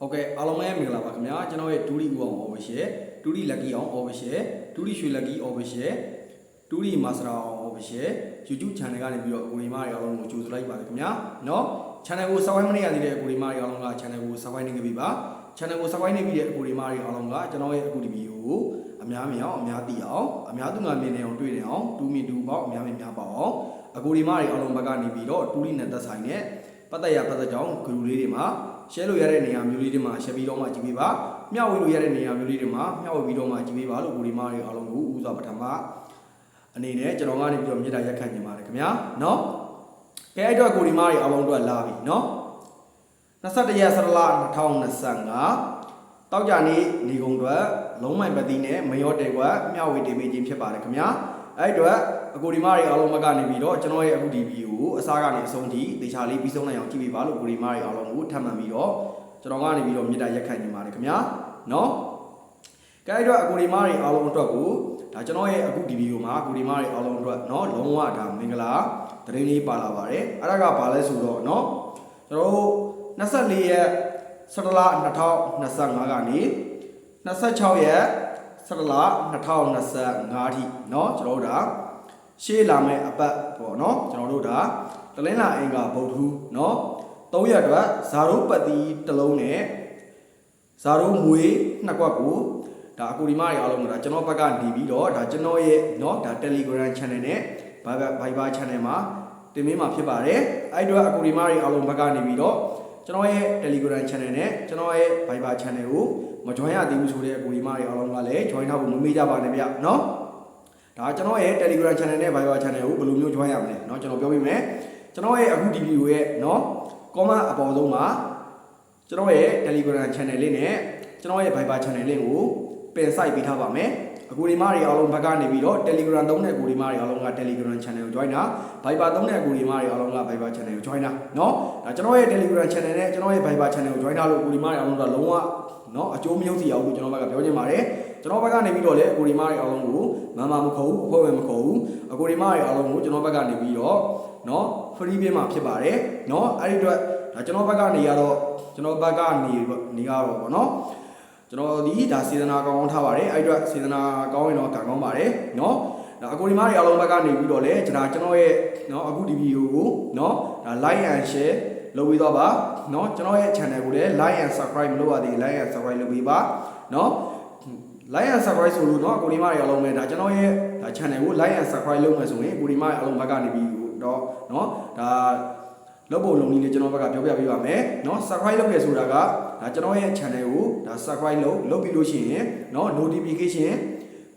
ဟုတ်ကဲ့အားလုံးပဲမင်္ဂလာပါခင်ဗျာကျွန်တော်ရဲ့ဒူရီဦးအောင် official ဒူရီ lucky အောင် official ဒူရီရွှေ lucky official ဒူရီမာစတာအောင် official YouTube channel ကနေပြီးတော့အကူဒီမားတွေအားလုံးကိုကြိုဆိုလိုက်ပါတယ်ခင်ဗျာเนาะ channel ကို subscribe မနေရသေးတဲ့အကူဒီမားတွေအားလုံးက channel ကို subscribe နေကြပြီပါ channel ကို subscribe နေပြီးတဲ့အကူဒီမားတွေအားလုံးကကျွန်တော်ရဲ့အကူဒီဗီဒီယိုကိုအများမြင်အောင်အများသိအောင်အများသူငါမြင်နေအောင်တွေ့နေအောင်2မိနစ်2ပေါက်အများမြင်များပေါက်အောင်အကူဒီမားတွေအားလုံးဘက်ကနေပြီးတော့ဒူရီနဲ့သက်ဆိုင်တဲ့ပတ်သက်ရပတ်သက်ကြောင်းဂရုလေးတွေမှာ share လို့ရတဲ့နေရာမျိုးလေးတွေမှာ share ပြီးတော့မှကြည့်ပေးပါမျှဝေလို့ရတဲ့နေရာမျိုးလေးတွေမှာမျှဝေပြီးတော့မှကြည့်ပေးပါလို့ကိုဒီမားတွေအားလုံးကိုဥစွာပထမအနေနဲ့ကျွန်တော်ကနေပြီးတော့မြေတားရက်ခန့်နေပါတယ်ခင်ဗျာเนาะကဲအဲ့တော့ကိုဒီမားတွေအားလုံးအတွက်လာပြီเนาะ21ရက်17လ2025တောက်ကြနေ့နေကုန်အတွက်လုံးမိုင်ပတိနဲ့မရောတဲကွက်မျှဝေတင်ပေးခြင်းဖြစ်ပါတယ်ခင်ဗျာအဲ့အတွက်အကိုဒီမားတွေအားလုံးဘက်ကနေပြီးတော့ကျွန်တော်ရဲ့အခုဒီဗီဒီယိုကိုအစားကနေအဆုံးထိတေချာလေးပြီးဆုံးနိုင်အောင်ကြည့်ပေးပါလို့ကိုဒီမားတွေအားလုံးကိုထပ်မံပြီးတော့ကျွန်တော်ကနေပြီးတော့မြေတားရက်ခန့်နေပါတယ်ခင်ဗျာเนาะကဲအဲ့တော့အကိုဒီမားတွေအားလုံးအတွက်ကိုဒါကျွန်တော်ရဲ့အခုဒီဗီဒီယိုမှာကိုဒီမားတွေအားလုံးအတွက်เนาะလုံးဝဒါမင်္ဂလာသတင်းလေးပါလာပါတယ်အဲ့ဒါကဘာလဲဆိုတော့เนาะကျွန်တော်တို့24ရက်17လ2025ကနေ26ရက်17လ2025အထိเนาะကျွန်တော်တို့ဒါရှေ့လာမဲ့အပတ်ပေါ့เนาะကျွန်တော်တို့ဒါတလင်းလာအင်္ဂါဗုဒ္ဓဟူးเนาะ3ရက်အတွက်ဇာရုပတ်တီတစ်လုံးနဲ့ဇာရုမွေနှစ်ကွက်ကိုဒါအကူဒီမားတွေအားလုံးကဒါကျွန်တော်ဘက်ကနေပြီးတော့ဒါကျွန်တော်ရဲ့เนาะဒါ Telegram channel နဲ့ Viber channel မှာတင်ပေးမှာဖြစ်ပါတယ်အဲ့တော့အကူဒီမားတွေအားလုံးဘက်ကနေပြီးတော့ကျွန်တော်ရဲ့ Telegram channel နဲ့ကျွန်တော်ရဲ့ Viber channel ကိုမ join ရသေးဘူးဆိုတဲ့အကူဒီမားတွေအားလုံးကလည်း join ထားဖို့မမေ့ကြပါနဲ့ဗျเนาะဒါကျွန်တော်ရဲ့ Telegram channel နဲ့ Viber channel ကိုဘယ်လိုမျိုး join ရမလဲเนาะကျွန်တော်ပြောပြမယ်ကျွန်တော်ရဲ့အခုဒီဗီဒီယိုရဲ့เนาะ comment အပေါ်ဆုံးမှာကျွန်တော်ရဲ့ Telegram channel လေးနဲ့ကျွန်တော်ရဲ့ Viber channel လေးကိုပင်စိုက်ပေးထားပါမယ်အကူဒီမားတွေအားလုံးဘက်ကနေပြီးတော့ Telegram သုံးတဲ့အကူဒီမားတွေအားလုံးက Telegram channel ကို join တာ Viber သုံးတဲ့အကူဒီမားတွေအားလုံးက Viber channel ကို join တာเนาะဒါကျွန်တော်ရဲ့ Telegram channel နဲ့ကျွန်တော်ရဲ့ Viber channel ကို join တာလို့အကူဒီမားတွေအားလုံးကလုံးဝเนาะအကျိုးမရုပ်စီအောင်လို့ကျွန်တော်ဘက်ကပြောချင်ပါတယ်ကျွန်တော်ဘက်ကနေပြီးတော့လေအကူဒီမားတွေအားလုံးကိုမမမခေါ်ဘူးအဖွဲ့ဝင်မခေါ်ဘူးအကူဒီမားတွေအားလုံးကိုကျွန်တော်ဘက်ကနေပြီးတော့เนาะ free ပေးမှာဖြစ်ပါတယ်เนาะအဲ့ဒီအတွက်ဒါကျွန်တော်ဘက်ကနေရတော့ကျွန်တော်ဘက်ကနေကတော့ပေါ့เนาะကျွန်တော်ဒီဒါစေတနာကောင်းထားပါတယ်အဲ့အတွက်စေတနာကောင်းရင်တော့ကံကောင်းပါတယ်เนาะဒါအကူဒီမားတွေအားလုံးဘက်ကနေပြီးတော့လေကျွန်တော်ရဲ့เนาะအခုဒီဗီဒီယိုကိုเนาะဒါ like and share လုပ်ပြီးတော့ပါเนาะကျွန်တော်ရဲ့ channel ကိုလည်း like and subscribe မလုပ်ရသေး like and subscribe လုပ်ပြီးပါเนาะ like and subscribe ဆိုလို့เนาะအကူဒီမားတွေအားလုံးပဲဒါကျွန်တော်ရဲ့ဒါ channel ကို like and subscribe လုပ်မယ်ဆိုရင်အကူဒီမားတွေအားလုံးဘက်ကနေပြီးတော့เนาะဒါလုပ်ဖို့လုံနည်းလေးကျွန်တော်ဘက်ကပြောပြပေးပါမယ်เนาะ subscribe လုပ်ရဆိုတာကဒါကျွန်တော်ရဲ့ channel ကိုဒါ subscribe လုပ်ပြီးလို့ရှိရင်เนาะ notification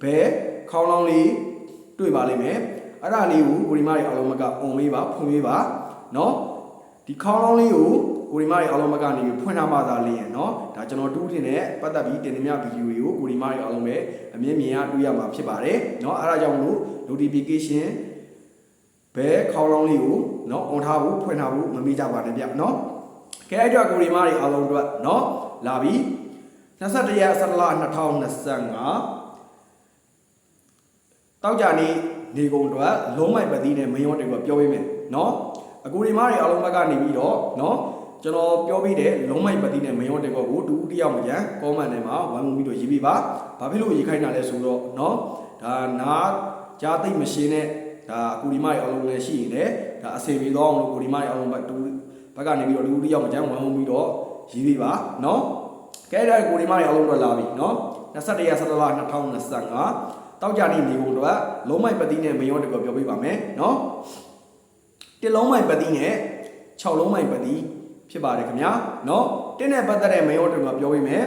ဘယ်ခေါင်းလောင်းလေးတွေ့ပါလိမ့်မယ်အဲ့ဒါလေးကိုကိုဒီမားတွေအားလုံးဘက်က on ပေးပါဖွင့်ပေးပါเนาะဒီခေါင်းလောင်းလေးကိုကိုဒီမားတွေအားလုံးဘက်ကနေဖွင့်ထားမှသာလင်းเนาะဒါကျွန်တော်တူးတင်တဲ့ပတ်သက်ပြီးတင်ပြဗီဒီယိုတွေကိုကိုဒီမားတွေအားလုံးပဲအမြင်မြင်ရတွေ့ရမှာဖြစ်ပါတယ်เนาะအဲ့ဒါကြောင့်မလို့ notification ဘယ်ခေါင်းလောင်းလေးကိုเนาะ on ထားဖို့ဖွင့်ထားဖို့မမေ့ကြပါနဲ့ဗျเนาะကဲအဲ့တော့ကိုဒီမားတွေအားလုံးအတွက်เนาะလာပြီ21ရက်17လ2025တောက်ကြနေ့နေကုန်အတွက်လုံးမိုက်ပတိနဲ့မယောတေကပြောပေးမယ်เนาะအကူဒီမားတွေအားလုံးဘက်ကနေပြီးတော့เนาะကျွန်တော်ပြောပြီးတဲ့လုံးမိုက်ပတိနဲ့မယောတေကကိုတူတယောက်မကြမ်း comment ထဲမှာဝိုင်းဝန်းပြီးတော့ရေးပေးပါဘာဖြစ်လို့ရေးခိုင်းတာလဲဆိုတော့เนาะဒါနာကြားသိမ့်မရှင်းတဲ့ဒါအကူဒီမားတွေအားလုံးလည်းရှိနေတယ်ဒါအစီအပြေတော့အောင်လို့ကိုဒီမားတွေအားလုံးဘက်ကနေပြီးတော့တူတယောက်မကြမ်းဝိုင်းဝန်းပြီးတော့ရေးပေးပါเนาะကဲဒါကိုဒီမားတွေအားလုံးတော့လာပြီเนาะ21ရက်17လ2025တောက်ကြနေ့နေကုန်တော့လုံးမိုက်ပတိနဲ့မယောတကောပြောပြပါမယ်เนาะတစ်လုံးမိုက်ပတိနဲ့6လုံးမိုက်ပတိဖြစ်ပါတယ်ခင်ဗျာเนาะတင်းနဲ့ပတ်သက်တဲ့မယောတကောပြောပြမယ်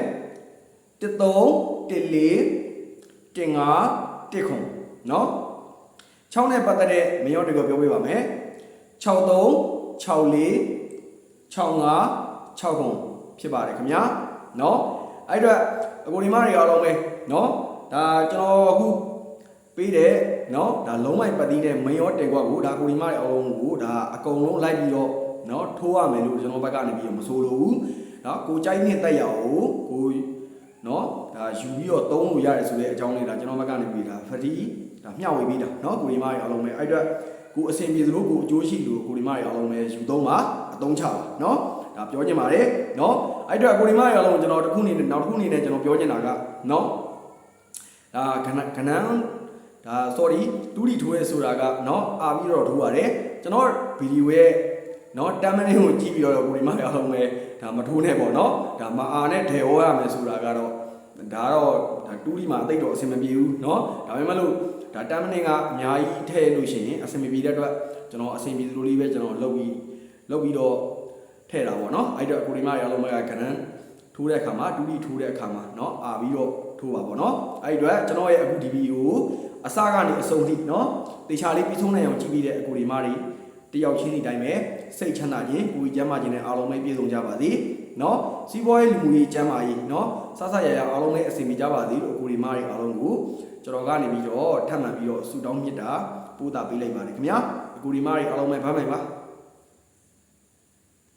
13 14 15 19เนาะ6နဲ့ပတ်သက်တဲ့မယောတကောပြောပြပါမယ်63 64 65 69ဖြစ်ပါတယ်ခင်ဗျာเนาะအဲ့အတွက်အကိုဒီမားတွေအားလုံးပဲเนาะဒါကျွန်တော်အခုပေးတယ်เนาะဒါလုံးမိုက်ပတိနဲ့မယောတေကွက်ကိုဒါကိုဒီမားတွေအားလုံးကိုဒါအကုန်လုံးလိုက်ပြီးတော့เนาะထိုးရမယ်လို့ကျွန်တော်ဘက်ကနေပြီးတော့မဆိုလို့ဘူးเนาะကိုကြိုက်နဲ့တက်ရအောင်ကိုเนาะဒါယူပြီးတော့သုံးလို့ရတယ်ဆိုတဲ့အကြောင်းလေးဒါကျွန်တော်ဘက်ကနေပြီးဒါဖတီဒါမျှဝေပြီးတာเนาะကိုဒီမားတွေအားလုံးပဲအဲ့အတွက်ကိုအဆင်ပြေသလိုကိုအကျိုးရှိလို့ကိုဒီမားတွေအားလုံးပဲယူသုံးပါအသုံးချပါเนาะဒါ ဒါပြောချင်ပါတယ်เนาะအဲ့အတွက်ကိုဒီမတွေအားလုံးကျွန်တော်တစ်ခုအနေနဲ့နောက်တစ်ခုအနေနဲ့ကျွန်တော်ပြောချင်တာကเนาะဒါကနန်းဒါ sorry တူတီထိုးရဲဆိုတာကเนาะအာပြီးတော့ထိုးရတယ်ကျွန်တော်ဗီဒီယိုရဲ့เนาะ10 မိနစ်ကိုကြည့်ပြီးတော့ကိုဒီမတွေအားလုံးပဲဒါမထိုးနဲ့ပေါ့เนาะဒါမအာနဲ့ဒယ်ဟောရမယ်ဆိုတာကတော့ဒါတော့ဒါတူတီမှာအသိတော့အဆင်မပြေဘူးเนาะဒါပေမဲ့လို့ဒါ10 မိနစ်ကအများကြီးထည့်လို့ရှိရင်အဆင်မပြေတဲ့အတွက်ကျွန်တော်အဆင်ပြေသလိုလေးပဲကျွန်တော်လုပ်ပြီးတော့ထည့်တာပေါ့เนาะအဲ့တော့ကိုဒီမတွေအားလုံးပဲကနန်းထိုးတဲ့အခါမှာတူတီထိုးတဲ့အခါမှာเนาะအာပြီးတော့ထိုးပါပေါ့เนาะအဲ့ဒီအတွက်ကျွန်တော်ရဲ့အခုဒီဗီဒီယိုကိုအစကနေအဆုံးထိเนาะတေချာလေးပြီးဆုံးနိုင်အောင်ကြည့်ပြီးတဲ့အကိုဒီမတွေတယောက်ချင်းစီတိုင်းပဲစိတ်ချမ်းသာခြင်းကိုယ်ကျမ်းမာခြင်းနဲ့အားလုံးပဲပြည့်စုံကြပါစေเนาะစီးပွားရေးလူမှုရေးကျမ်းမာရေးเนาะဆဆရရအားလုံးလည်းအဆင်ပြေကြပါစေလို့အကိုဒီမတွေအားလုံးကိုကျွန်တော်ကနေပြီးတော့ထပ်မံပြီးတော့ဆုတောင်းမြတ်တာပို့တာပေးလိုက်ပါတယ်ခင်ဗျာအကိုဒီမတွေအားလုံးပဲဗမ်းပါ